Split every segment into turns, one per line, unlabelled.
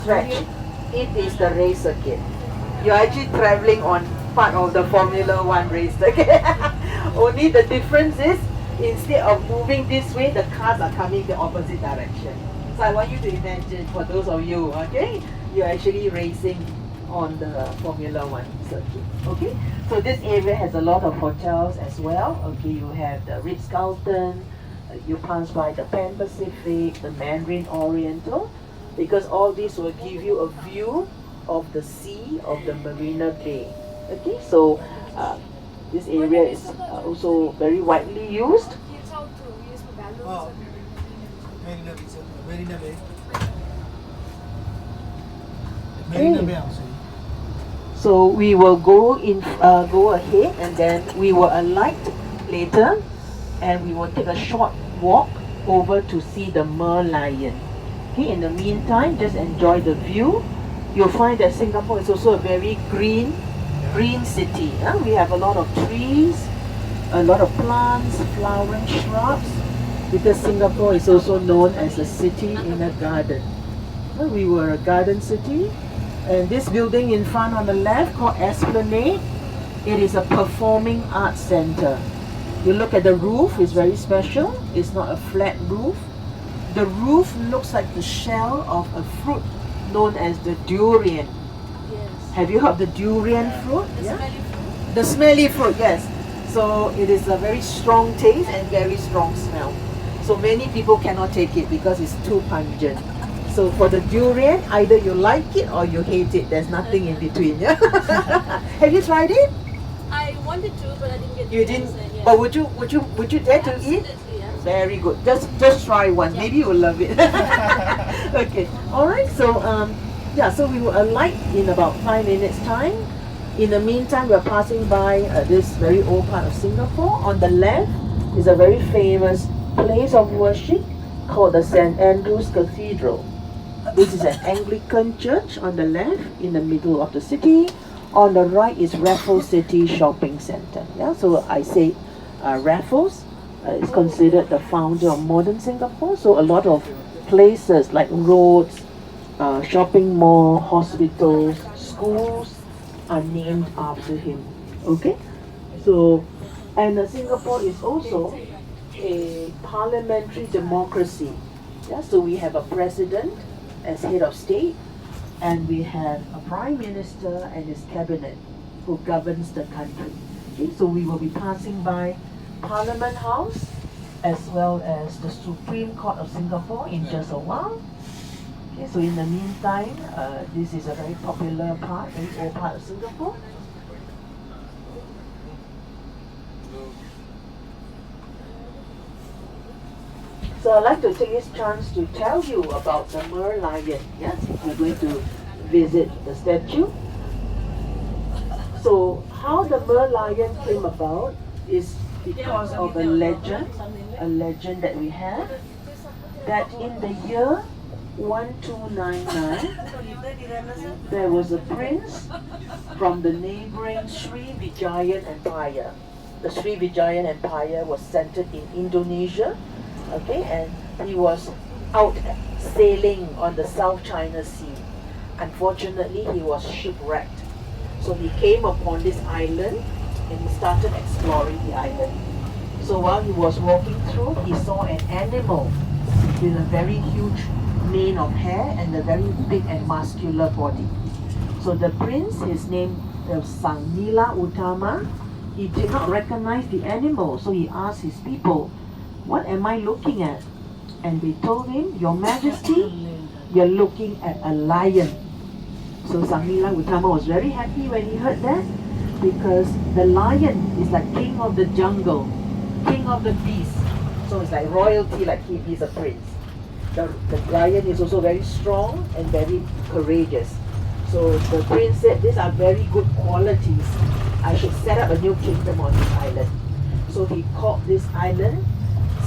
stretch. It is the race circuit. You're actually traveling on part of the Formula One race circuit. Only the difference is instead of moving this way, the cars are coming the opposite direction. So I want you to imagine, for those of you, okay, you're actually racing on the Formula One circuit. Okay, so this area has a lot of hotels as well. Okay, you have the Ritz-Carlton, you pass by the Pan Pacific, the Mandarin Oriental, because all this will give you a view of the sea of the Marina Bay. Okay, so this area is also very widely used.
Oh, Marina Bay. Marina Bay also.
So we will go ahead, and then we will alight later, and we will take a short walk over to see the Merlion. Okay, in the meantime, just enjoy the view. You'll find that Singapore is also a very green city. We have a lot of trees, a lot of plants, flowering shrubs, because Singapore is also known as a city in a garden. We were a garden city, and this building in front on the left called Esplanade, it is a performing arts center. You look at the roof, it's very special. It's not a flat roof. The roof looks like the shell of a fruit known as the durian.
Yes.
Have you heard of the durian fruit?
The smelly fruit.
The smelly fruit, yes. So it is a very strong taste and very strong smell. So many people cannot take it because it's too pungent. So for the durian, either you like it or you hate it. There's nothing in between. Yeah? Have you tried it?
I wanted to, but I didn't get.
You
the
didn't.
chance, yeah.
But would you dare to eat?
Absolutely, yeah.
Very good. Just try one. Maybe you will love it. Okay. All right. So yeah. So we will alight in about 5 minutes time. In the meantime, we are passing by this very old part of Singapore. On the left is a very famous place of worship called the St. Andrew's Cathedral. This is an Anglican church on the left in the middle of the city. On the right is Raffles City Shopping Center. Yeah, so I say Raffles is considered the founder of modern Singapore. So a lot of places like roads, shopping mall, hospitals, schools are named after him. Okay, so and Singapore is also a parliamentary democracy. Yeah, so we have a president as head of state, and we have a prime minister and his cabinet who governs the country. Okay, so we will be passing by Parliament House as well as the Supreme Court of Singapore in just a while. Okay, so in the meantime, this is a very popular part, very old part of Singapore. So I'd like to take this chance to tell you about the Merlion. Yes, we're going to visit the statue. So how the Merlion came about is because of a legend that we have, that in the year 1299, there was a prince from the neighboring Sri Vijayan Empire. The Sri Vijayan Empire was centered in Indonesia, okay, and he was out sailing on the South China Sea. Unfortunately, he was shipwrecked. So he came upon this island and he started exploring the island. So while he was walking through, he saw an animal with a very huge mane of hair and a very big and muscular body. So the prince, his name was Sang Nila Utama, he did not recognize the animal. So he asked his people, "What am I looking at?" And they told him, "Your Majesty, you're looking at a lion." So Sang Nila Utama was very happy when he heard that, because the lion is like king of the jungle, king of the beasts. So it's like royalty, like he's a prince. The lion is also very strong and very courageous. So the prince said, "These are very good qualities. I should set up a new kingdom on this island." So he called this island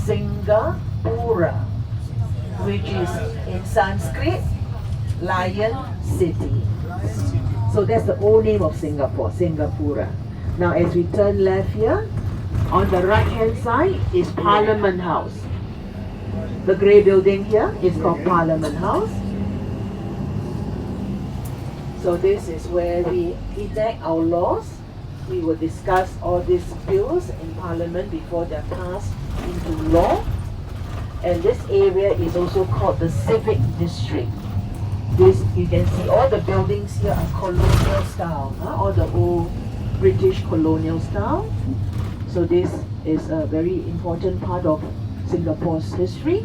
Singapura, which is in Sanskrit, Lion City. So that's the old name of Singapore, Singapura. Now as we turn left here, on the right hand side is Parliament House. The grey building here is called Parliament House. So this is where we enact our laws. We will discuss all these bills in Parliament before they're passed into law. And this area is also called the Civic District. This, you can see all the buildings here are colonial style, all the old British colonial style. So this is a very important part of Singapore's history.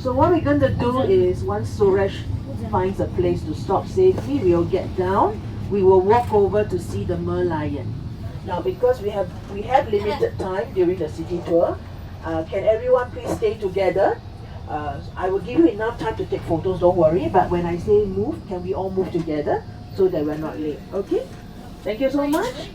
So what we're going to do is, once Suresh finds a place to stop safely, we'll get down. We will walk over to see the Merlion. Now, because we have limited time during the city tour, can everyone please stay together? I will give you enough time to take photos, don't worry. But when I say move, can we all move together so that we're not late? Okay? Thank you so much.